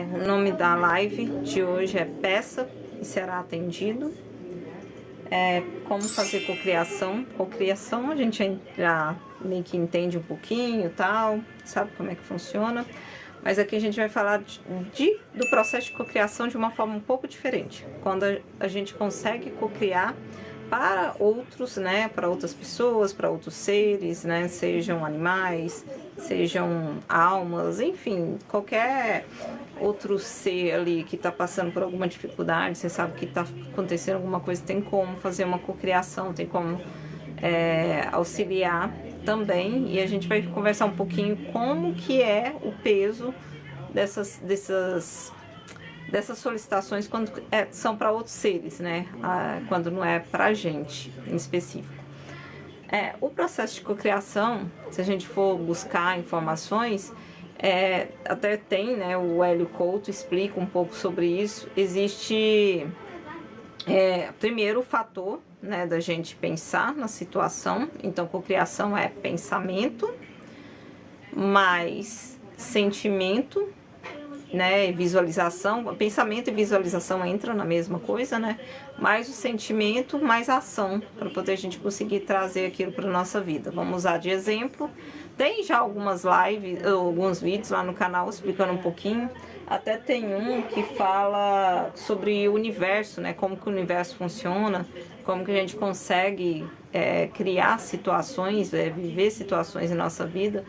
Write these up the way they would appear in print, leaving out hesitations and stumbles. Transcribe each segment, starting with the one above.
O nome da live de hoje é Peça e Será Atendido. Como fazer cocriação. Cocriação a gente já meio que entende um pouquinho, tal, sabe como é que funciona. Mas aqui a gente vai falar do processo de cocriação de uma forma um pouco diferente. Quando a gente consegue cocriar para outros, né, para outras pessoas, para outros seres, né, sejam animais, sejam almas, enfim, qualquer outro ser ali que está passando por alguma dificuldade, você sabe que está acontecendo alguma coisa, tem como fazer uma cocriação, tem como auxiliar também, e a gente vai conversar um pouquinho como que é o peso dessas solicitações quando são para outros seres, né? Quando não é para a gente em específico. O processo de cocriação, se a gente for buscar informações, até tem, né? O Hélio Couto explica um pouco sobre isso. Existe, primeiro, o fator, né, da gente pensar na situação. Então, cocriação é pensamento mais sentimento, né, visualização. Pensamento e visualização entram na mesma coisa, né? Mais o sentimento, mais a ação, para poder a gente conseguir trazer aquilo para nossa vida. Vamos usar de exemplo. Tem já algumas lives, alguns vídeos lá no canal explicando um pouquinho. Até tem um que fala sobre o universo, né? Como que o universo funciona, como que a gente consegue criar situações, viver situações em nossa vida.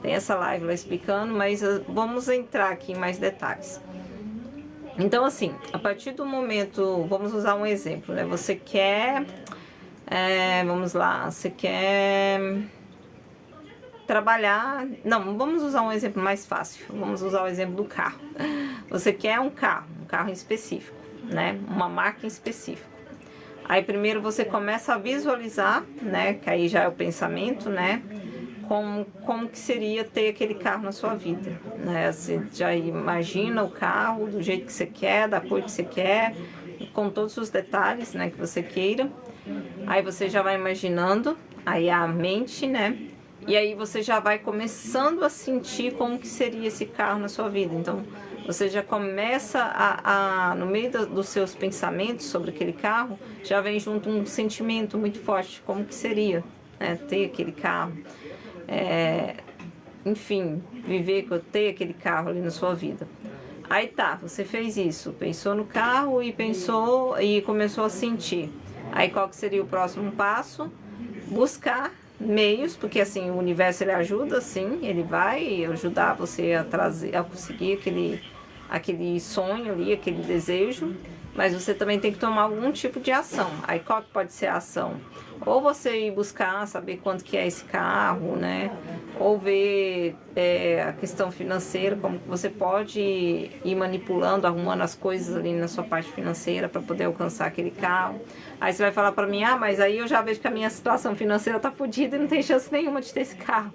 Tem essa live lá explicando, mas vamos entrar aqui em mais detalhes. Então, assim, a partir do momento, vamos usar um exemplo, né? Você quer, vamos lá, você quer trabalhar, não, vamos usar um exemplo mais fácil, vamos usar o exemplo do carro. Você quer um carro em específico, né? Uma marca em específico. Aí primeiro você começa a visualizar, né? Que aí já é o pensamento, né? Como que seria ter aquele carro na sua vida, né? Você já imagina o carro do jeito que você quer, da cor que você quer, com todos os detalhes, né, que você queira. Aí você já vai imaginando, aí a mente, né? E aí você já vai começando a sentir como que seria esse carro na sua vida. Então, você já começa no meio dos seus pensamentos sobre aquele carro, já vem junto um sentimento muito forte, como que seria, né, ter aquele carro. Enfim, ter aquele carro ali na sua vida. Aí tá, você fez isso, pensou no carro e pensou e começou a sentir. Aí qual que seria o próximo passo? Buscar meios, porque assim, o universo ele ajuda, sim, ele vai ajudar você a conseguir aquele sonho ali, aquele desejo, mas você também tem que tomar algum tipo de ação. Aí qual que pode ser a ação? Ou você ir buscar, saber quanto que é esse carro, né? Ou ver a questão financeira, como que você pode ir manipulando, arrumando as coisas ali na sua parte financeira para poder alcançar aquele carro. Aí você vai falar para mim, mas aí eu já vejo que a minha situação financeira tá fodida e não tem chance nenhuma de ter esse carro.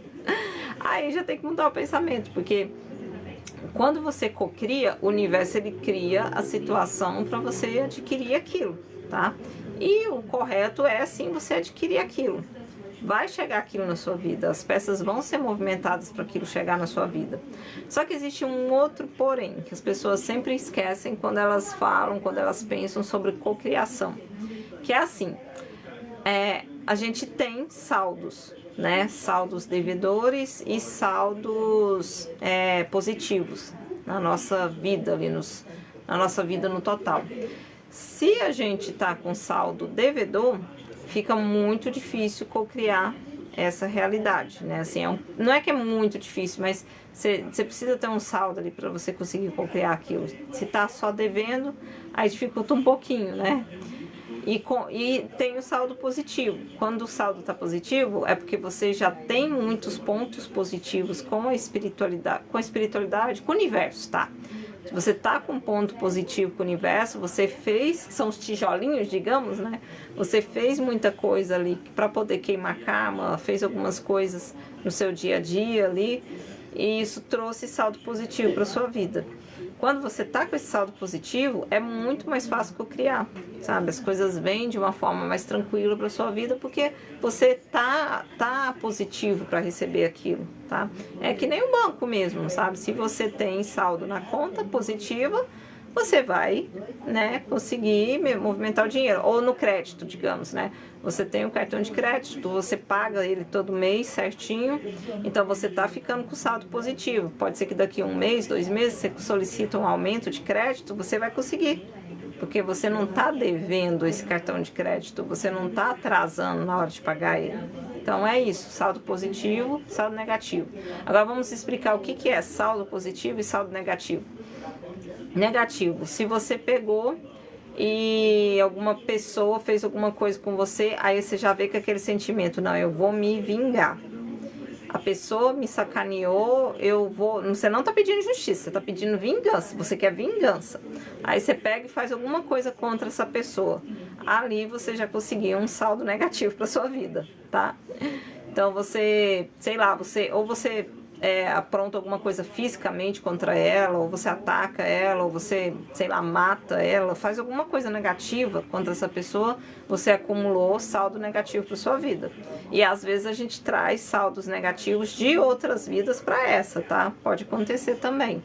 Aí já tem que mudar o pensamento, porque quando você cocria, o universo ele cria a situação para você adquirir aquilo, tá? E o correto é sim você adquirir aquilo. Vai chegar aquilo na sua vida, as peças vão ser movimentadas para aquilo chegar na sua vida. Só que existe um outro porém, que as pessoas sempre esquecem quando elas falam, quando elas pensam sobre cocriação. Que é assim, a gente tem saldos, né? Saldos devedores e saldos positivos na nossa vida, na nossa vida no total. Se a gente tá com saldo devedor, fica muito difícil cocriar essa realidade, né? Assim, não é que é muito difícil, mas você precisa ter um saldo ali para você conseguir cocriar aquilo. Se tá só devendo, aí dificulta um pouquinho, né? E tem o saldo positivo. Quando o saldo está positivo, é porque você já tem muitos pontos positivos com a espiritualidade, com o universo, tá? Se você tá com um ponto positivo com o universo, você fez, são os tijolinhos, digamos, né? Você fez muita coisa ali para poder queimar karma, fez algumas coisas no seu dia a dia ali, e isso trouxe saldo positivo para sua vida. Quando você tá com esse saldo positivo, é muito mais fácil cocriar, sabe? As coisas vêm de uma forma mais tranquila para sua vida, porque você tá positivo para receber aquilo, tá? É que nem o banco mesmo, sabe? Se você tem saldo na conta positiva, você vai, né, conseguir movimentar o dinheiro. Ou no crédito, digamos, né? Você tem um cartão de crédito, você paga ele todo mês certinho, então você tá ficando com saldo positivo. Pode ser que daqui a 1 mês, 2 meses, você solicita um aumento de crédito, você vai conseguir. Porque você não tá devendo esse cartão de crédito, você não tá atrasando na hora de pagar ele. Então é isso, saldo positivo, saldo negativo. Agora vamos explicar o que é saldo positivo e saldo negativo. Negativo, se você pegou e alguma pessoa fez alguma coisa com você, aí você já vê com aquele sentimento, não, eu vou me vingar. A pessoa me sacaneou, eu vou... Você não tá pedindo justiça, você tá pedindo vingança, você quer vingança. Aí você pega e faz alguma coisa contra essa pessoa. Ali você já conseguiu um saldo negativo para sua vida, tá? Então você, sei lá, você apronta alguma coisa fisicamente contra ela, ou você ataca ela, ou você, sei lá, mata ela, faz alguma coisa negativa contra essa pessoa, você acumulou saldo negativo para sua vida. E às vezes a gente traz saldos negativos de outras vidas para essa, tá? Pode acontecer também.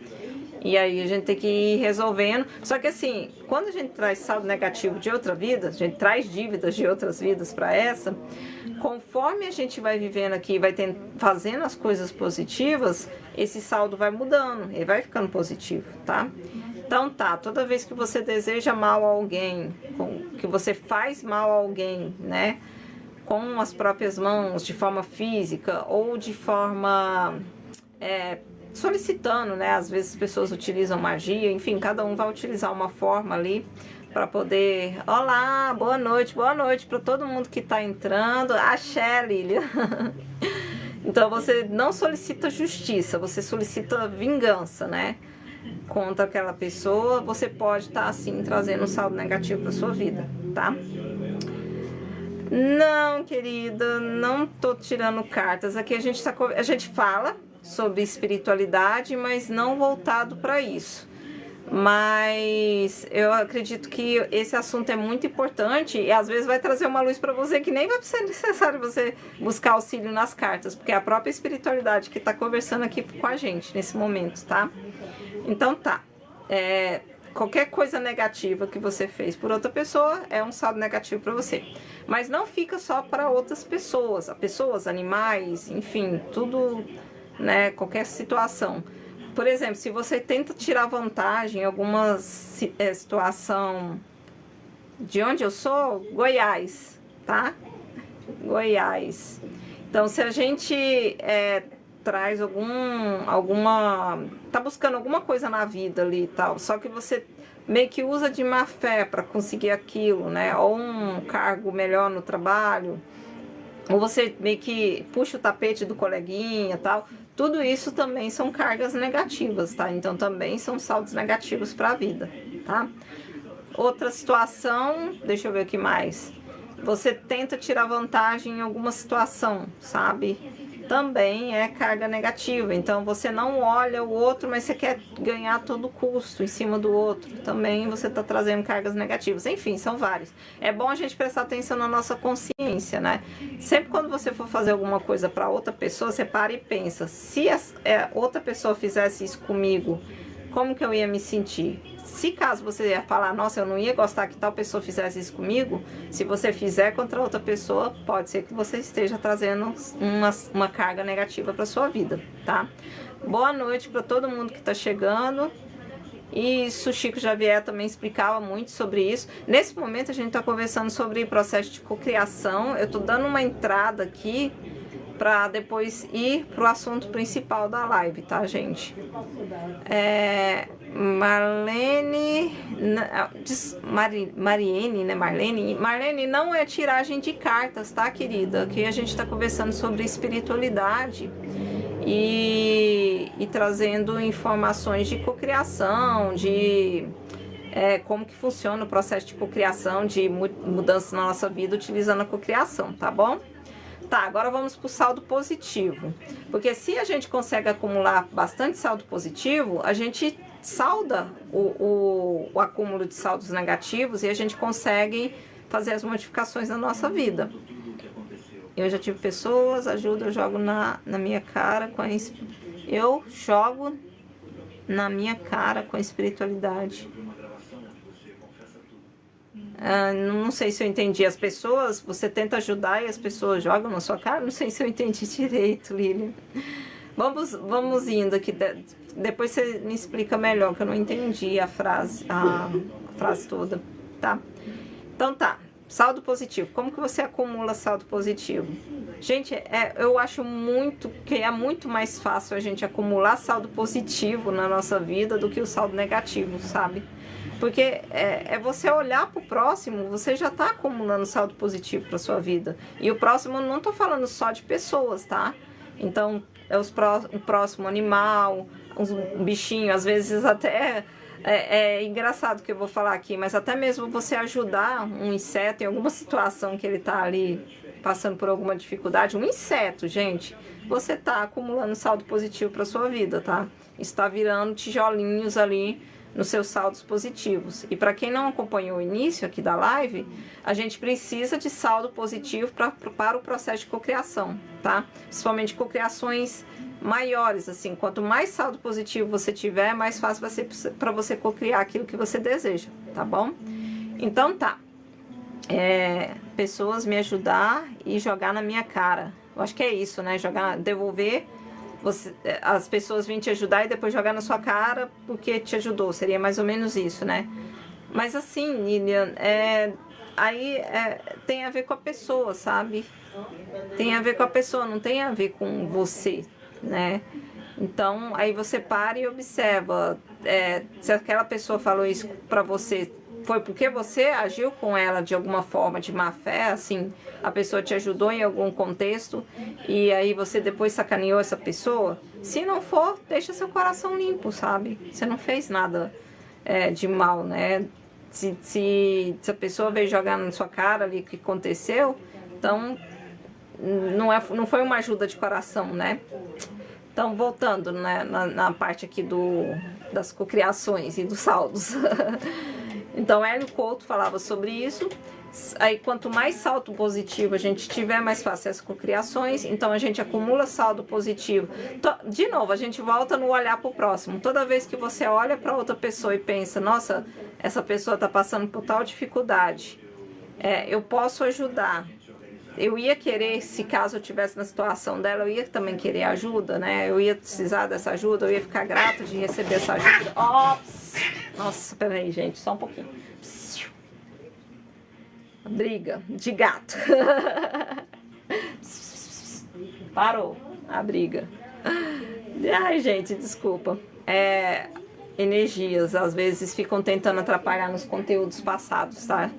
E aí a gente tem que ir resolvendo. Só que assim, quando a gente traz saldo negativo de outra vida, a gente traz dívidas de outras vidas para essa, conforme a gente vai vivendo aqui, fazendo as coisas positivas, esse saldo vai mudando, ele vai ficando positivo, tá? Então tá, toda vez que você deseja mal a alguém, que você faz mal a alguém, né? Com as próprias mãos, de forma física ou de forma... solicitando, né? Às vezes as pessoas utilizam magia, enfim, cada um vai utilizar uma forma ali para poder... Olá, boa noite para todo mundo que tá entrando. Axé, Lília. Então você não solicita justiça, você solicita vingança, né? Contra aquela pessoa, você pode estar assim trazendo um saldo negativo para sua vida, tá? Não, querida, não tô tirando cartas. Aqui a gente fala sobre espiritualidade, mas não voltado para isso. Mas eu acredito que esse assunto é muito importante e às vezes vai trazer uma luz para você que nem vai ser necessário você buscar auxílio nas cartas, porque é a própria espiritualidade que está conversando aqui com a gente nesse momento, tá? Então tá, qualquer coisa negativa que você fez por outra pessoa é um saldo negativo para você. Mas não fica só para outras pessoas, animais, enfim, tudo, né, qualquer situação. Por exemplo, se você tenta tirar vantagem em alguma situação... De onde eu sou? Goiás, tá? Goiás. Então, se a gente traz tá buscando alguma coisa na vida ali e tal, só que você meio que usa de má fé para conseguir aquilo, né? Ou um cargo melhor no trabalho, ou você meio que puxa o tapete do coleguinha e tal... Tudo isso também são cargas negativas, tá? Então também são saldos negativos para a vida, tá? Outra situação, deixa eu ver o que mais. Você tenta tirar vantagem em alguma situação, sabe? Também é carga negativa. Então você não olha o outro, mas você quer ganhar a todo custo em cima do outro. Também você está trazendo cargas negativas. Enfim, são vários. É bom a gente prestar atenção na nossa consciência, né? Sempre quando você for fazer alguma coisa para outra pessoa, você para e pensa: se outra pessoa fizesse isso comigo, como que eu ia me sentir? Se caso você ia falar, nossa, eu não ia gostar que tal pessoa fizesse isso comigo, se você fizer contra outra pessoa, pode ser que você esteja trazendo uma carga negativa para sua vida, tá? Boa noite para todo mundo que está chegando. Isso, Chico Xavier também explicava muito sobre isso. Nesse momento a gente está conversando sobre o processo de cocriação. Eu estou dando uma entrada aqui para depois ir pro assunto principal da live, tá, gente? Marlene, não é tiragem de cartas, tá, querida? Aqui a gente está conversando sobre espiritualidade e trazendo informações de cocriação, de como que funciona o processo de cocriação, de mudança na nossa vida utilizando a cocriação, tá bom? Tá, agora vamos para o saldo positivo. Porque se a gente consegue acumular bastante saldo positivo, a gente salda o acúmulo de saldos negativos e a gente consegue fazer as modificações na nossa vida. Eu já tive pessoas, ajuda, eu jogo na minha cara com a... Eu jogo na minha cara com a espiritualidade. Não sei se eu entendi. As pessoas, você tenta ajudar e as pessoas jogam na sua cara? Não sei se eu entendi direito, Lilian. Vamos indo aqui. Depois você me explica melhor, que eu não entendi a frase toda, tá? Então tá, saldo positivo. Como que você acumula saldo positivo? Gente, eu acho que é muito mais fácil a gente acumular saldo positivo na nossa vida do que o saldo negativo, sabe? Porque é você olhar para o próximo, você já está acumulando saldo positivo para sua vida. E o próximo, não estou falando só de pessoas, tá? Então, o próximo animal, um bichinho, às vezes até... É engraçado o que eu vou falar aqui, mas até mesmo você ajudar um inseto em alguma situação que ele está ali passando por alguma dificuldade, um inseto, gente, você está acumulando saldo positivo para sua vida, tá? Está virando tijolinhos ali nos seus saldos positivos. E para quem não acompanhou o início aqui da live, a gente precisa de saldo positivo para o processo de cocriação, tá? Principalmente cocriações maiores, assim, quanto mais saldo positivo você tiver, mais fácil vai ser para você cocriar aquilo que você deseja, tá bom? Então tá, pessoas me ajudar e jogar na minha cara, eu acho que é isso, né, devolver, as pessoas vêm te ajudar e depois jogar na sua cara porque te ajudou, seria mais ou menos isso, né? Mas assim, Lilian, tem a ver com a pessoa, sabe? Tem a ver com a pessoa, não tem a ver com você, né? Então, aí você para e observa, se aquela pessoa falou isso pra você, foi porque você agiu com ela de alguma forma de má fé, assim, a pessoa te ajudou em algum contexto e aí você depois sacaneou essa pessoa? Se não for, deixa seu coração limpo, sabe? Você não fez nada de mal, né? Se a pessoa veio jogar na sua cara ali o que aconteceu, então não foi uma ajuda de coração, né? Então, voltando, né, na parte aqui das cocriações e dos saldos. Então, Hélio Couto falava sobre isso. Aí, quanto mais saldo positivo a gente tiver, mais fácil as cocriações. Então, a gente acumula saldo positivo. De novo, a gente volta no olhar para o próximo. Toda vez que você olha para outra pessoa e pensa, nossa, essa pessoa está passando por tal dificuldade, eu posso ajudar. Eu ia querer, se caso eu estivesse na situação dela, eu ia também querer ajuda, né? Eu ia precisar dessa ajuda, eu ia ficar grata de receber essa ajuda. Ops! Nossa, peraí, gente, só um pouquinho. Briga de gato. Parou a briga. Ai, gente, desculpa. Energias, às vezes, ficam tentando atrapalhar nos conteúdos passados, tá?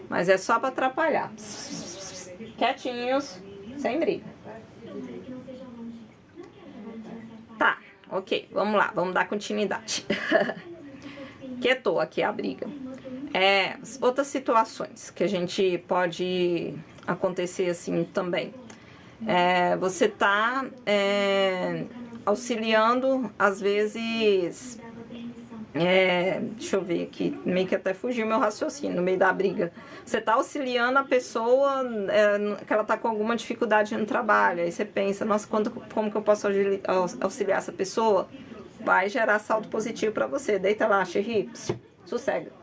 Mas é só para atrapalhar. Quietinhos, sem briga. Tá, ok, vamos lá, vamos dar continuidade. Quietou aqui a briga. Outras situações que a gente pode acontecer assim também. Você tá auxiliando, às vezes... deixa eu ver aqui, meio que até fugiu meu raciocínio no meio da briga. Você tá auxiliando a pessoa que ela tá com alguma dificuldade no trabalho. Aí você pensa, nossa, como que eu posso auxiliar essa pessoa? Vai gerar saldo positivo para você. Deita lá, Xerri, sossega.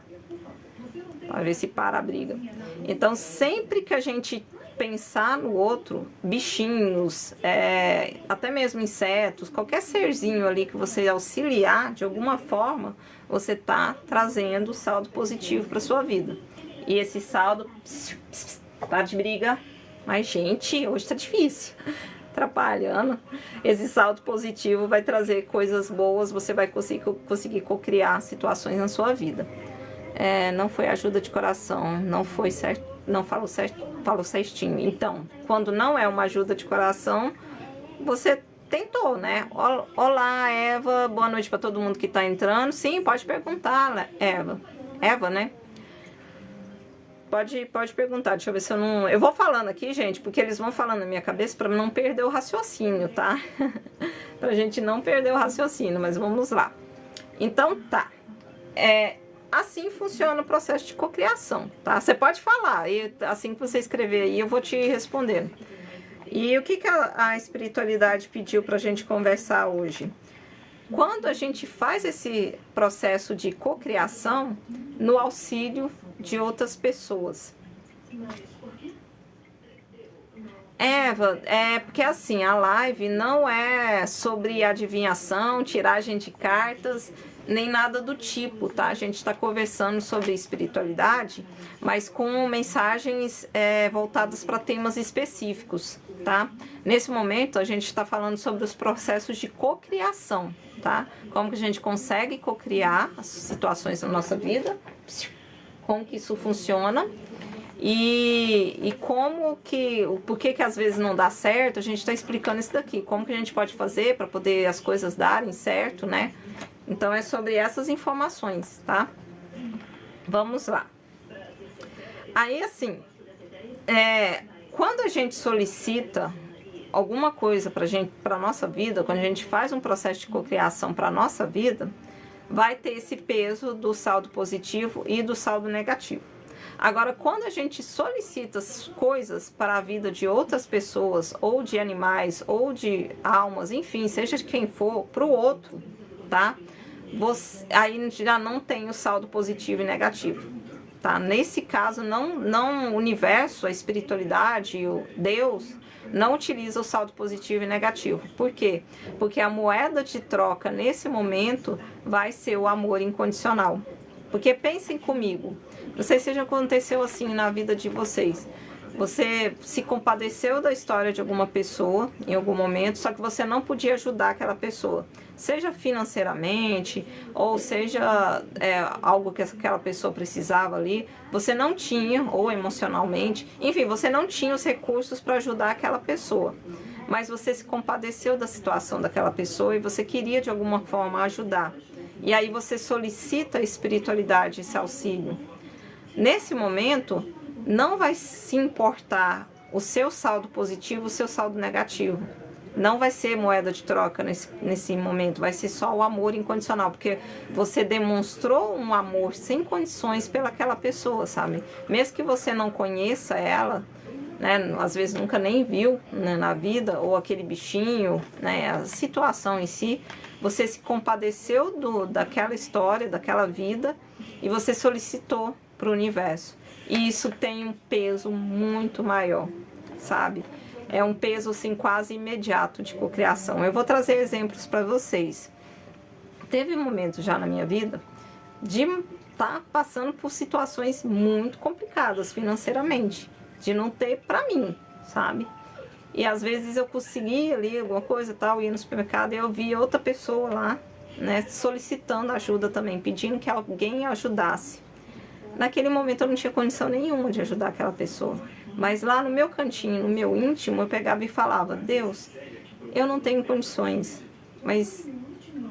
Pra ver se para a briga. Então, sempre que a gente pensar no outro, bichinhos, até mesmo insetos, qualquer serzinho ali que você auxiliar de alguma forma, você tá trazendo saldo positivo para sua vida. E esse saldo, para de briga, mas gente, hoje tá difícil, atrapalhando. Esse saldo positivo vai trazer coisas boas, você vai conseguir cocriar situações na sua vida. Não foi ajuda de coração, não foi certo. Não falou certinho. Então, quando não é uma ajuda de coração, você tentou, né? Olá, Eva, boa noite para todo mundo que tá entrando. Sim, pode perguntar, Eva, né? Pode perguntar, deixa eu ver se eu não... Eu vou falando aqui, gente, porque eles vão falando na minha cabeça para não perder o raciocínio, tá? Pra gente não perder o raciocínio, mas vamos lá. Então, tá. Assim funciona o processo de cocriação, tá? Você pode falar, e assim que você escrever aí, eu vou te respondendo. E o que a espiritualidade pediu pra gente conversar hoje? Quando a gente faz esse processo de cocriação no auxílio de outras pessoas. Eva, porque assim, a live não é sobre adivinhação, tiragem de cartas, nem nada do tipo, tá? A gente está conversando sobre espiritualidade, mas com mensagens voltadas para temas específicos, tá? Nesse momento, a gente está falando sobre os processos de cocriação, tá? Como que a gente consegue cocriar as situações na nossa vida, como que isso funciona. E como que, por que às vezes não dá certo, a gente está explicando isso daqui, como que a gente pode fazer para poder as coisas darem certo, né? Então é sobre essas informações, tá? Vamos lá. Aí assim, quando a gente solicita alguma coisa para nossa vida, quando a gente faz um processo de cocriação para nossa vida, vai ter esse peso do saldo positivo e do saldo negativo. Agora, quando a gente solicita coisas para a vida de outras pessoas, ou de animais, ou de almas, enfim, seja de quem for, para o outro, tá? Aí já não tem o saldo positivo e negativo, tá? Nesse caso, não o universo, a espiritualidade, o Deus, não utiliza o saldo positivo e negativo. Por quê? Porque a moeda de troca, nesse momento, vai ser o amor incondicional. Porque pensem comigo, não sei se já aconteceu assim na vida de vocês. Você se compadeceu da história de alguma pessoa em algum momento, só que você não podia ajudar aquela pessoa. Seja financeiramente, ou seja algo que aquela pessoa precisava ali. Você não tinha, ou emocionalmente, enfim, você não tinha os recursos para ajudar aquela pessoa. Mas você se compadeceu da situação daquela pessoa e você queria de alguma forma ajudar. E aí você solicita a espiritualidade, esse auxílio. Nesse momento, não vai se importar o seu saldo positivo, o seu saldo negativo. Não vai ser moeda de troca nesse momento, vai ser só o amor incondicional, porque você demonstrou um amor sem condições pelaquela pessoa, sabe? Mesmo que você não conheça ela, né, às vezes nunca nem viu, né, na vida, ou aquele bichinho, né, a situação em si, você se compadeceu daquela história, daquela vida, e você solicitou para o universo. E isso tem um peso muito maior, sabe? É um peso assim quase imediato de cocriação. Eu vou trazer exemplos para vocês. Teve momentos já na minha vida de estar passando por situações muito complicadas financeiramente, de não ter para mim, sabe? E às vezes eu conseguia ali alguma coisa e tal, ia no supermercado e eu via outra pessoa lá, né, solicitando ajuda também, pedindo que alguém ajudasse. Naquele momento eu não tinha condição nenhuma de ajudar aquela pessoa. Mas lá no meu cantinho, no meu íntimo, eu pegava e falava: Deus, eu não tenho condições, mas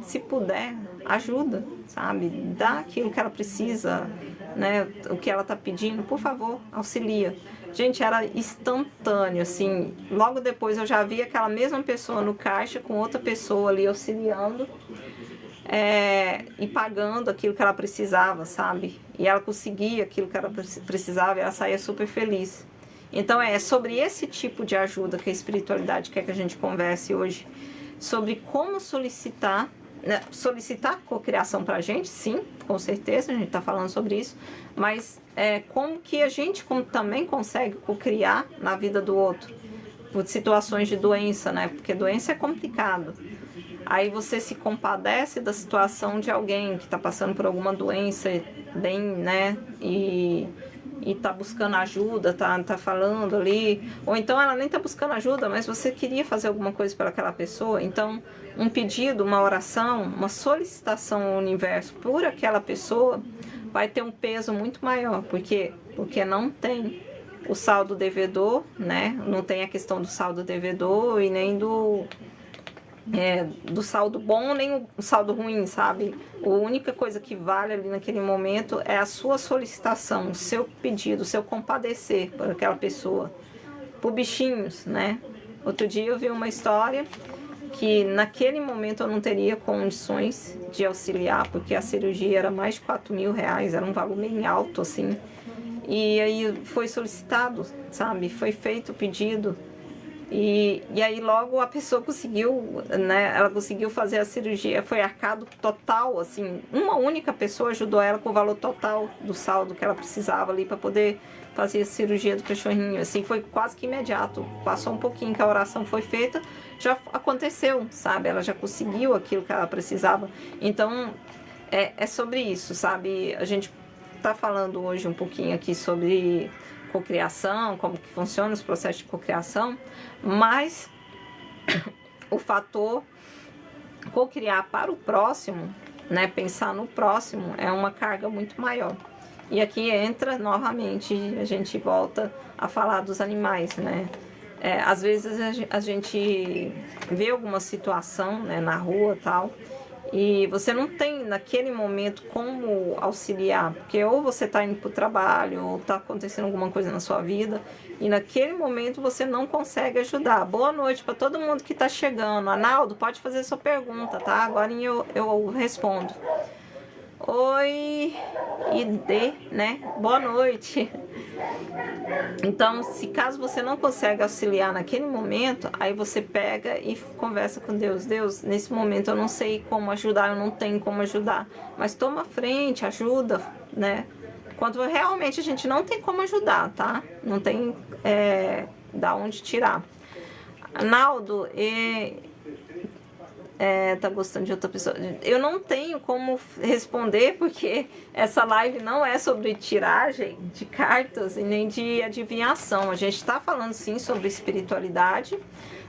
se puder, ajuda, sabe? Dá aquilo que ela precisa, né? O que ela está pedindo, por favor, auxilia. Gente, era instantâneo, assim. Logo depois eu já vi aquela mesma pessoa no caixa com outra pessoa ali auxiliando. E pagando aquilo que ela precisava, sabe? E ela conseguia aquilo que ela precisava e ela saía super feliz. Então é sobre esse tipo de ajuda que a espiritualidade quer que a gente converse hoje. Sobre como solicitar, né? Solicitar cocriação pra gente, sim, com certeza, a gente tá falando sobre isso. Mas como que a gente também consegue cocriar na vida do outro. Por situações de doença, né? Porque doença é complicado. Aí você se compadece da situação de alguém que está passando por alguma doença bem, né, e tá buscando ajuda, tá falando ali, ou então ela nem tá buscando ajuda, mas você queria fazer alguma coisa para aquela pessoa, então um pedido, uma oração, uma solicitação ao universo por aquela pessoa vai ter um peso muito maior, porque não tem o saldo devedor, né, não tem a questão do saldo devedor e nem do saldo bom nem o saldo ruim, sabe? A única coisa que vale ali naquele momento é a sua solicitação, o seu pedido, o seu compadecer por aquela pessoa. Por bichinhos, né? Outro dia eu vi uma história que naquele momento eu não teria condições de auxiliar, porque a cirurgia era mais de 4 mil reais, era um valor bem alto, assim. E aí foi solicitado, sabe? Foi feito o pedido. E aí logo a pessoa conseguiu, né? Ela conseguiu fazer a cirurgia, foi arcado total, assim. Uma única pessoa ajudou ela com o valor total do saldo que ela precisava ali para poder fazer a cirurgia do cachorrinho. Assim, foi quase que imediato. Passou um pouquinho que a oração foi feita, já aconteceu, sabe? Ela já conseguiu aquilo que ela precisava. Então, é sobre isso, sabe? A gente tá falando hoje um pouquinho aqui sobre cocriação, como que funciona os processos de cocriação, mas o fator cocriar para o próximo, né, pensar no próximo, é uma carga muito maior. E aqui entra novamente, a gente volta a falar dos animais, né? Às vezes a gente vê alguma situação, né, na rua e tal, e você não tem naquele momento como auxiliar, porque ou você está indo para o trabalho, ou está acontecendo alguma coisa na sua vida, e naquele momento você não consegue ajudar. Boa noite para todo mundo que está chegando. Arnaldo, pode fazer sua pergunta, tá? Agora eu respondo. Oi, ID, né? Boa noite. Então, se caso você não consegue auxiliar naquele momento, aí você pega e conversa com Deus. Deus, nesse momento eu não sei como ajudar, eu não tenho como ajudar. Mas toma frente, ajuda, né? Quando realmente a gente não tem como ajudar, tá? Não tem da onde tirar. Arnaldo, tá gostando de outra pessoa. Eu não tenho como responder, porque essa live não é sobre tiragem de cartas e nem de adivinhação. A gente está falando sim sobre espiritualidade,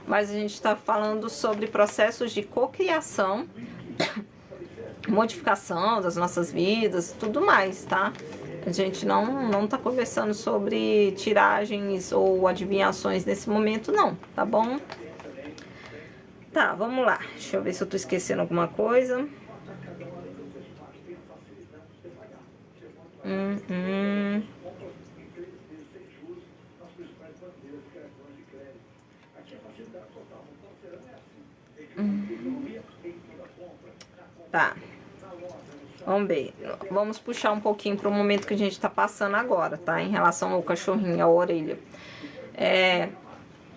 mas a gente está falando sobre processos de cocriação, modificação das nossas vidas, tudo mais, tá? A gente não tá conversando sobre tiragens ou adivinhações nesse momento, não, tá bom? Tá, vamos lá. Deixa eu ver se eu tô esquecendo alguma coisa. Tá. Vamos ver. Vamos puxar um pouquinho para o momento que a gente tá passando agora, tá? Em relação ao cachorrinho, à orelha.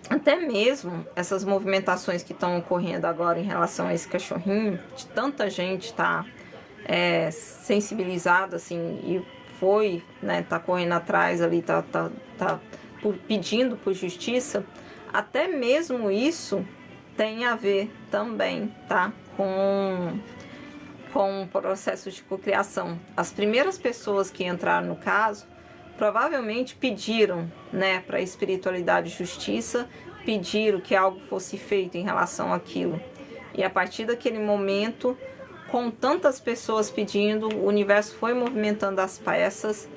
Até mesmo essas movimentações que estão ocorrendo agora em relação a esse cachorrinho, de tanta gente tá sensibilizada, assim, e foi, né, tá correndo atrás ali, tá pedindo por justiça, até mesmo isso tem a ver também, tá, com o processo de cocriação. As primeiras pessoas que entraram no caso provavelmente pediram, né, para a espiritualidade e justiça, pediram que algo fosse feito em relação àquilo. E a partir daquele momento, com tantas pessoas pedindo, o universo foi movimentando as peças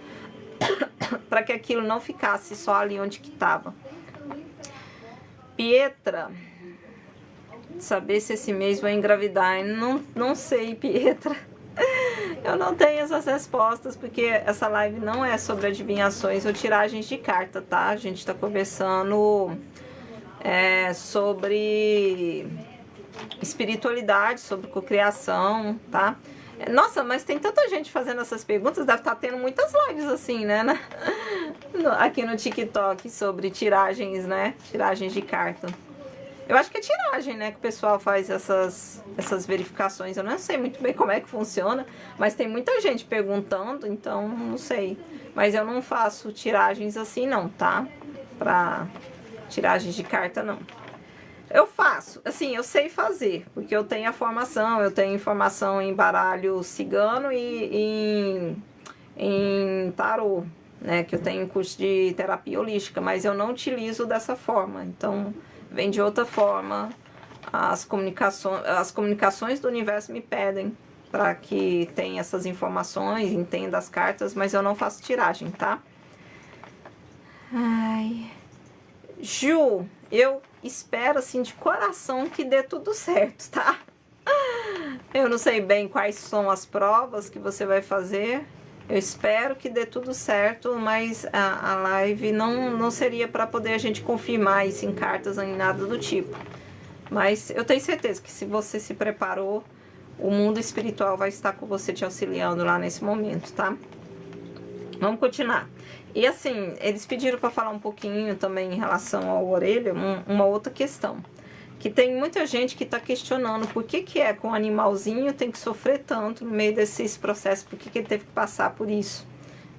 para que aquilo não ficasse só ali onde que estava. Pietra, saber se esse mês vai engravidar. Não sei, Pietra. Eu não tenho essas respostas, porque essa live não é sobre adivinhações ou tiragens de carta, tá? A gente tá conversando sobre espiritualidade, sobre cocriação, tá? Nossa, mas tem tanta gente fazendo essas perguntas, deve estar tendo muitas lives assim, né? Aqui no TikTok sobre tiragens, né? Tiragens de carta. Eu acho que é tiragem, né, que o pessoal faz essas verificações. Eu não sei muito bem como é que funciona, mas tem muita gente perguntando, então não sei. Mas eu não faço tiragens assim não, tá? Pra tiragens de carta, não. Eu faço, assim, eu sei fazer, porque eu tenho a formação, eu tenho formação em baralho cigano e em tarô, né, que eu tenho curso de terapia holística, mas eu não utilizo dessa forma, então vem de outra forma. As comunicações do universo me pedem para que tenha essas informações, entenda as cartas, mas eu não faço tiragem, tá? Ai. Ju, eu espero assim de coração que dê tudo certo, tá? Eu não sei bem quais são as provas que você vai fazer. Eu espero que dê tudo certo, mas a live não seria para poder a gente confirmar isso em cartas nem nada do tipo. Mas eu tenho certeza que se você se preparou, o mundo espiritual vai estar com você te auxiliando lá nesse momento, tá? Vamos continuar. E assim, eles pediram para falar um pouquinho também em relação ao orelha, uma outra questão. Que tem muita gente que está questionando por que é que um animalzinho tem que sofrer tanto no meio desses processos, por que ele teve que passar por isso,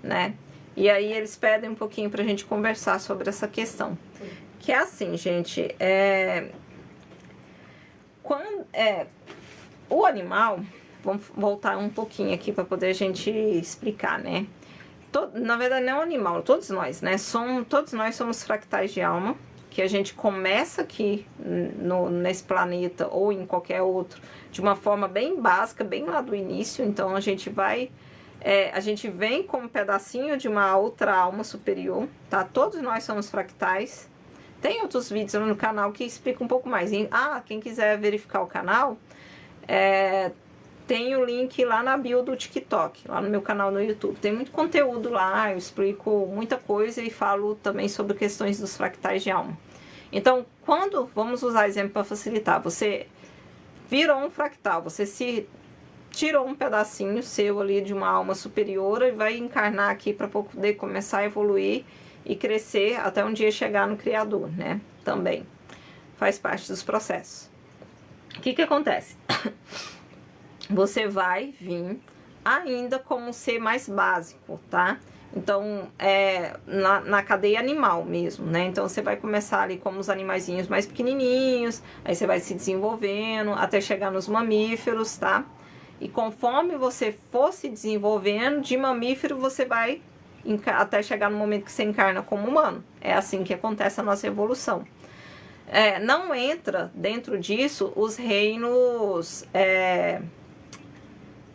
né? E aí eles pedem um pouquinho para a gente conversar sobre essa questão. Que é assim, gente, o animal, vamos voltar um pouquinho aqui para poder a gente explicar, né? Na verdade não é um animal, todos nós, né? Todos nós somos fractais de alma, que a gente começa aqui nesse planeta ou em qualquer outro de uma forma bem básica, bem lá do início. Então a gente vem como um pedacinho de uma outra alma superior, tá? Todos nós somos fractais. Tem outros vídeos no canal que explicam um pouco mais. Quem quiser verificar o canal, tem o link lá na bio do TikTok, lá no meu canal no YouTube. Tem muito conteúdo lá, eu explico muita coisa e falo também sobre questões dos fractais de alma. Então, vamos usar exemplo para facilitar, você virou um fractal, você se tirou um pedacinho seu ali de uma alma superior e vai encarnar aqui para poder começar a evoluir e crescer até um dia chegar no Criador, né? Também faz parte dos processos. O que acontece? Você vai vir ainda como um ser mais básico, tá? Então, na cadeia animal mesmo, né? Então, você vai começar ali como os animaizinhos mais pequenininhos, aí você vai se desenvolvendo até chegar nos mamíferos, tá? E conforme você for se desenvolvendo, de mamífero você vai até chegar no momento que você encarna como humano. É assim que acontece a nossa evolução. Não entra dentro disso os reinos...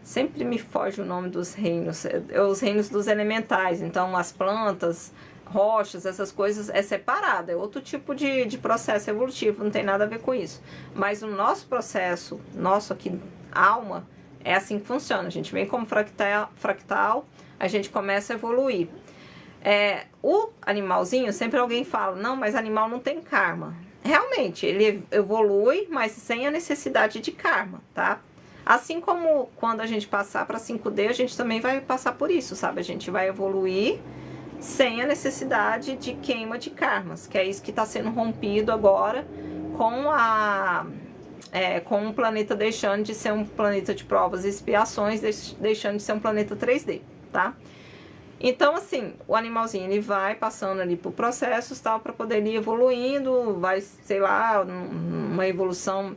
Sempre me foge o nome dos reinos, os reinos dos elementais. Então, as plantas, rochas, essas coisas é separado, é outro tipo de processo evolutivo, não tem nada a ver com isso. Mas o nosso processo, nosso aqui, alma, é assim que funciona. A gente vem como fractal, a gente começa a evoluir. O animalzinho, sempre alguém fala, não, mas animal não tem karma. Realmente, ele evolui, mas sem a necessidade de karma, tá? Assim como quando a gente passar para 5D, a gente também vai passar por isso, sabe? A gente vai evoluir sem a necessidade de queima de karmas, que é isso que está sendo rompido agora com o planeta deixando de ser um planeta de provas e expiações, deixando de ser um planeta 3D, tá? Então, assim, o animalzinho, ele vai passando ali por processos, tal, para poder ir evoluindo, vai, sei lá, uma evolução,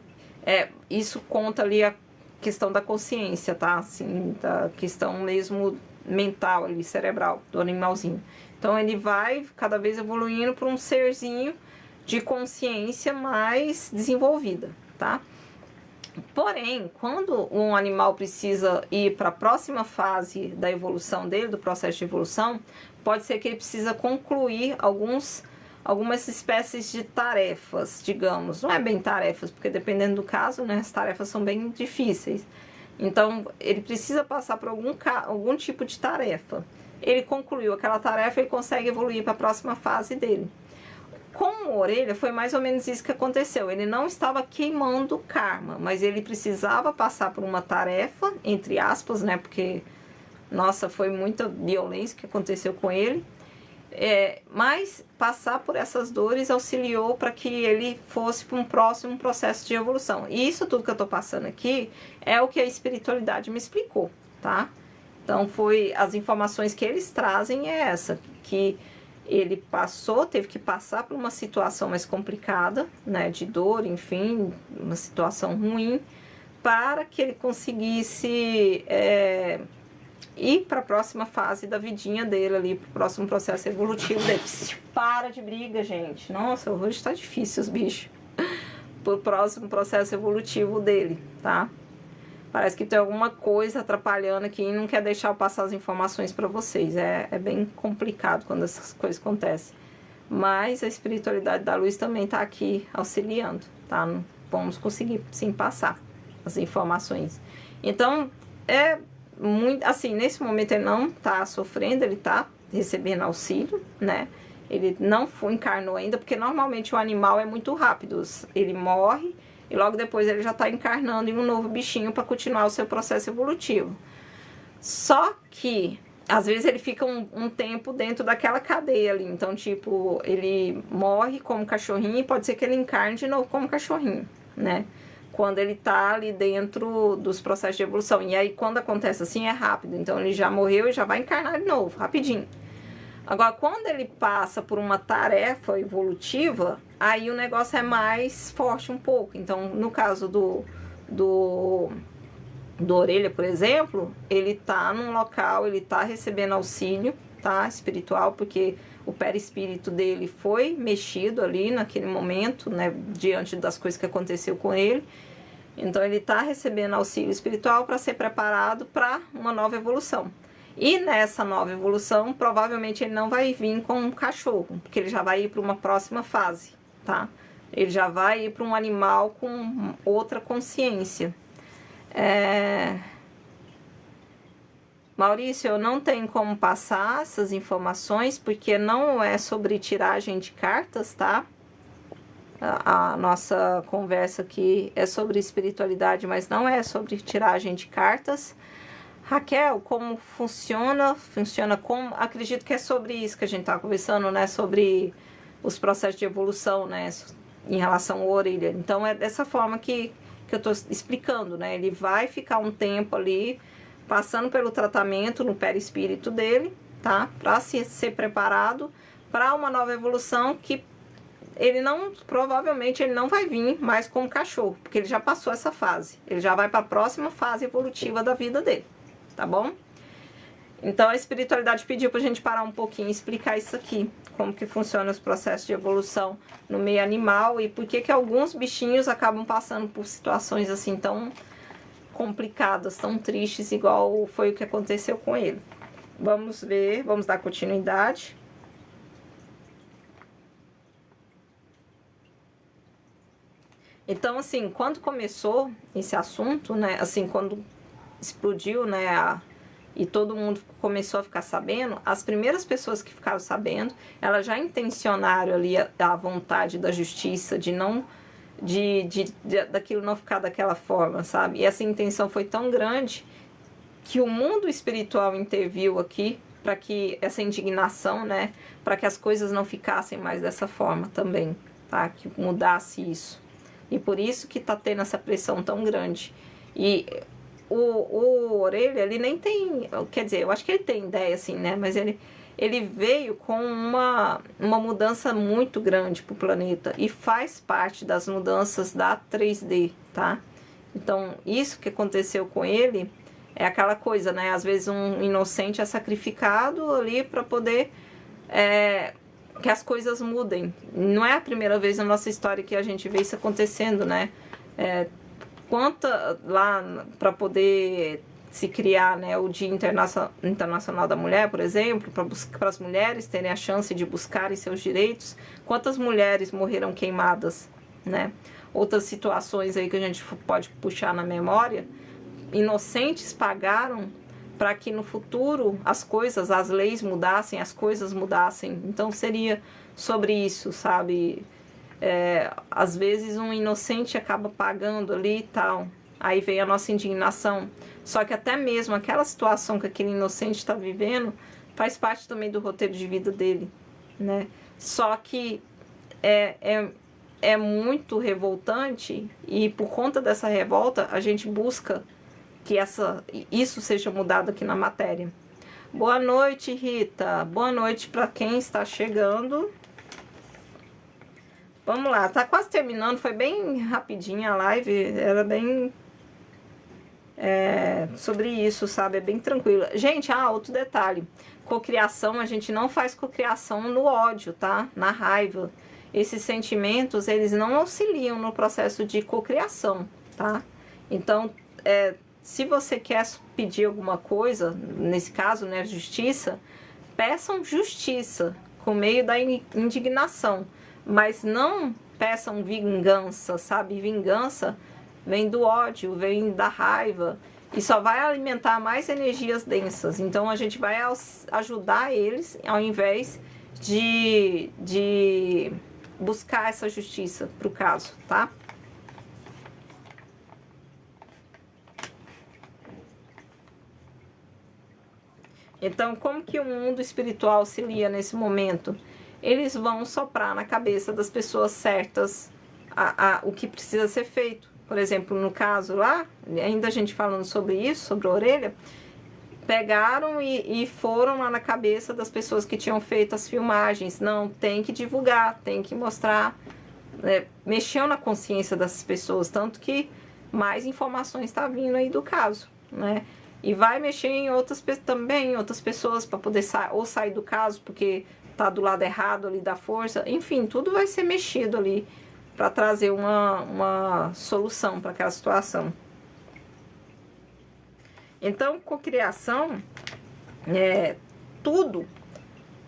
isso conta ali a questão da consciência, tá? Assim, da questão mesmo mental ali, cerebral do animalzinho. Então, ele vai cada vez evoluindo para um serzinho de consciência mais desenvolvida, tá? Porém, quando um animal precisa ir para a próxima fase da evolução dele, do processo de evolução, pode ser que ele precisa concluir algumas espécies de tarefas, digamos. Não é bem tarefas, porque dependendo do caso, né, as tarefas são bem difíceis. Então, ele precisa passar por algum tipo de tarefa. Ele concluiu aquela tarefa, ele consegue evoluir para a próxima fase dele. Com a orelha, foi mais ou menos isso que aconteceu. Ele não estava queimando karma, mas ele precisava passar por uma tarefa, entre aspas, né, porque, nossa, foi muita violência que aconteceu com ele. Mas passar por essas dores auxiliou para que ele fosse para um próximo processo de evolução. E isso tudo que eu estou passando aqui é o que a espiritualidade me explicou, tá? Então, as informações que eles trazem que ele teve que passar por uma situação mais complicada, né, de dor, enfim, uma situação ruim, para que ele conseguisse ir para a próxima fase da vidinha dele ali, para o próximo processo evolutivo dele. Para de briga, gente. Nossa, hoje está difícil os bichos. Para o próximo processo evolutivo dele, tá? Parece que tem alguma coisa atrapalhando aqui e não quer deixar eu passar as informações para vocês. É bem complicado quando essas coisas acontecem. Mas a espiritualidade da luz também está aqui auxiliando, tá? Vamos conseguir, sim, passar as informações. Então, muito assim, nesse momento ele não está sofrendo, ele está recebendo auxílio, né? Ele não encarnou ainda, porque normalmente o animal é muito rápido. Ele morre, e logo depois ele já está encarnando em um novo bichinho para continuar o seu processo evolutivo. Só que às vezes ele fica um tempo dentro daquela cadeia ali. Então, tipo, ele morre como cachorrinho e pode ser que ele encarne de novo como cachorrinho, né? Quando ele tá ali dentro dos processos de evolução. E aí, quando acontece assim, é rápido. Então, ele já morreu e já vai encarnar de novo, rapidinho. Agora, quando ele passa por uma tarefa evolutiva, aí o negócio é mais forte um pouco. Então, no caso do Orelha, por exemplo, ele tá num local, ele tá recebendo auxílio, tá, espiritual, porque o perispírito dele foi mexido ali naquele momento, né, diante das coisas que aconteceu com ele. Então ele tá recebendo auxílio espiritual para ser preparado para uma nova evolução. E nessa nova evolução, provavelmente ele não vai vir com um cachorro, porque ele já vai ir para uma próxima fase, tá? Ele já vai ir para um animal com outra consciência. Maurício, eu não tenho como passar essas informações porque não é sobre tiragem de cartas, tá? A nossa conversa aqui é sobre espiritualidade, mas não é sobre tiragem de cartas. Raquel, como funciona? Funciona como? Acredito que é sobre isso que a gente tá conversando, né? Sobre os processos de evolução, né? Em relação ao Orelha. Então é dessa forma que eu tô explicando, né? Ele vai ficar um tempo ali passando pelo tratamento no perispírito dele, tá? Para ser preparado para uma nova evolução que ele não, provavelmente ele não vai vir mais como cachorro, porque ele já passou essa fase. Ele já vai para a próxima fase evolutiva da vida dele, tá bom? Então a espiritualidade pediu pra gente parar um pouquinho e explicar isso aqui, como que funciona os processos de evolução no meio animal e por que alguns bichinhos acabam passando por situações assim tão complicadas, tão tristes, igual foi o que aconteceu com ele. Vamos ver, vamos dar continuidade. Então, assim, quando começou esse assunto, né, assim, quando explodiu, né, e todo mundo começou a ficar sabendo, as primeiras pessoas que ficaram sabendo, elas já intencionaram ali a vontade da justiça de não, daquilo não ficar daquela forma, sabe? E essa intenção foi tão grande que o mundo espiritual interviu aqui para que essa indignação, né, para que as coisas não ficassem mais dessa forma também, tá? Que mudasse isso. E por isso que tá tendo essa pressão tão grande. E o Orelha, ele nem tem, quer dizer, eu acho que ele tem ideia, assim, né? Mas ele veio com uma mudança muito grande pro planeta e faz parte das mudanças da 3D, tá? Então, isso que aconteceu com ele é aquela coisa, né? Às vezes um inocente é sacrificado ali para poder que as coisas mudem. Não é a primeira vez na nossa história que a gente vê isso acontecendo, né? Quanta lá para poder se criar, né, o Dia Internacional da Mulher, por exemplo, para as mulheres terem a chance de buscarem seus direitos, quantas mulheres morreram queimadas, né? Outras situações aí que a gente pode puxar na memória, inocentes pagaram para que no futuro as leis mudassem, as coisas mudassem. Então seria sobre isso, sabe? Às vezes um inocente acaba pagando ali e tal. Aí vem a nossa indignação. Só que até mesmo aquela situação que aquele inocente está vivendo faz parte também do roteiro de vida dele, né? Só que é muito revoltante e por conta dessa revolta a gente busca que isso seja mudado aqui na matéria. Boa noite, Rita. Boa noite para quem está chegando. Vamos lá, tá quase terminando, foi bem rapidinha a live, era bem sobre isso, sabe? É bem tranquila. Gente, outro detalhe, cocriação, a gente não faz cocriação no ódio, tá? Na raiva. Esses sentimentos, eles não auxiliam no processo de cocriação, tá? Então, se você quer pedir alguma coisa, nesse caso, né, justiça, peçam justiça por meio da indignação, mas não peçam vingança, sabe? Vingança vem do ódio, vem da raiva e só vai alimentar mais energias densas. Então a gente vai ajudar eles ao invés de buscar essa justiça pro caso, tá? Então, como que o mundo espiritual auxilia nesse momento? Eles vão soprar na cabeça das pessoas certas o que precisa ser feito. Por exemplo, no caso lá, ainda a gente falando sobre isso, sobre a orelha, pegaram e foram lá na cabeça das pessoas que tinham feito as filmagens. Não, tem que divulgar, tem que mostrar. Mexeu na consciência das pessoas, tanto que mais informações está vindo aí do caso, né? E vai mexer em outras também, outras pessoas, para poder sair do caso, porque tá do lado errado ali da força. Enfim, tudo vai ser mexido ali para trazer uma solução para aquela situação. Então, cocriação, tudo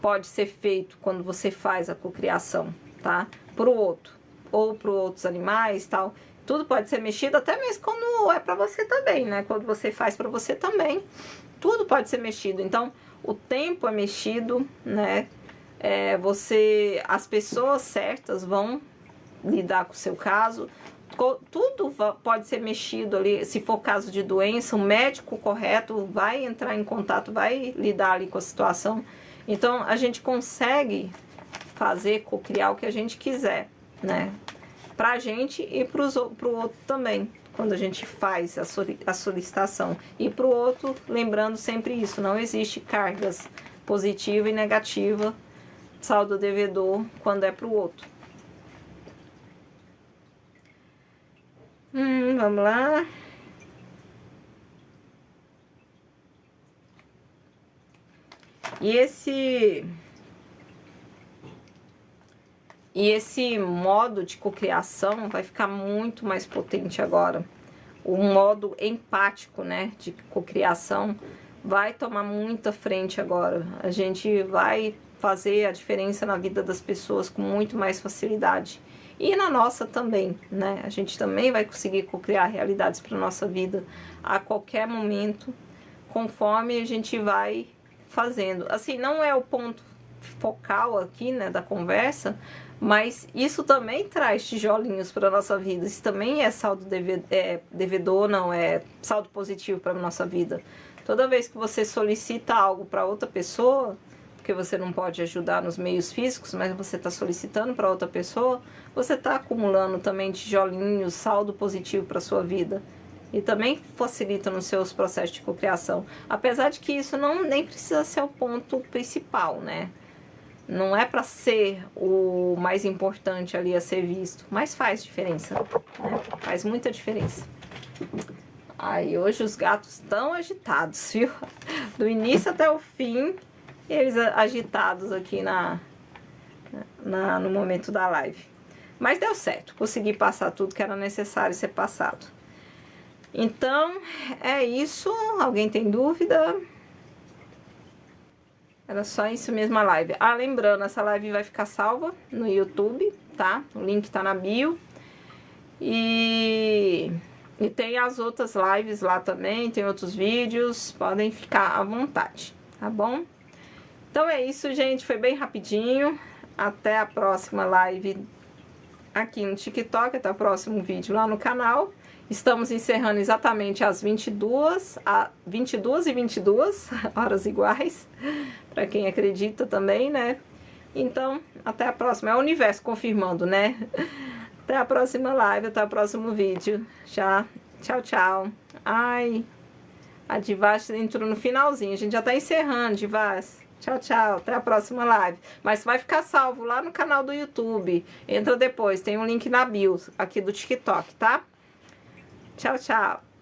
pode ser feito quando você faz a cocriação, tá? Pro outro, ou para outros animais, tal. Tudo pode ser mexido, até mesmo quando é para você também, né? Quando você faz para você também, tudo pode ser mexido. Então, o tempo é mexido, né? As pessoas certas vão lidar com o seu caso. Tudo pode ser mexido ali. Se for caso de doença, o médico correto vai entrar em contato, vai lidar ali com a situação. Então, a gente consegue cocriar o que a gente quiser, né? Pra gente e pro outro também, quando a gente faz a solicitação. E pro outro, lembrando sempre isso, não existe cargas positiva e negativa, saldo devedor, quando é pro outro. Vamos lá. E esse modo de cocriação vai ficar muito mais potente agora. O modo empático, né, de cocriação vai tomar muita frente agora. A gente vai fazer a diferença na vida das pessoas com muito mais facilidade. E na nossa também, né? A gente também vai conseguir cocriar realidades para nossa vida a qualquer momento, conforme a gente vai fazendo. Assim, não é o ponto focal aqui, né, da conversa, mas isso também traz tijolinhos para nossa vida. Isso também é saldo devedor, não é saldo positivo para nossa vida. Toda vez que você solicita algo para outra pessoa, porque você não pode ajudar nos meios físicos, mas você está solicitando para outra pessoa, você está acumulando também tijolinhos, saldo positivo para sua vida. E também facilita nos seus processos de cocriação. Apesar de que isso nem precisa ser o ponto principal, né? Não é para ser o mais importante ali a ser visto, mas faz diferença, né? Faz muita diferença. Aí hoje os gatos estão agitados, viu? Do início até o fim, eles agitados aqui no momento da live. Mas deu certo, consegui passar tudo que era necessário ser passado. Então, é isso. Alguém tem dúvida? Era só isso mesmo a live. Ah, lembrando, essa live vai ficar salva no YouTube, tá? O link tá na bio. E tem as outras lives lá também, tem outros vídeos, podem ficar à vontade, tá bom? Então é isso, gente, foi bem rapidinho. Até a próxima live aqui no TikTok, até o próximo vídeo lá no canal. Estamos encerrando exatamente às 22h22, horas iguais, para quem acredita também, né? Então, até a próxima. É o universo confirmando, né? Até a próxima live, até o próximo vídeo. Já. Tchau, tchau. Ai, a Divas entrou no finalzinho. A gente já tá encerrando, Divas. Tchau, tchau. Até a próxima live. Mas vai ficar salvo lá no canal do YouTube. Entra depois. Tem um link na bio aqui do TikTok, tá? Tchau, tchau.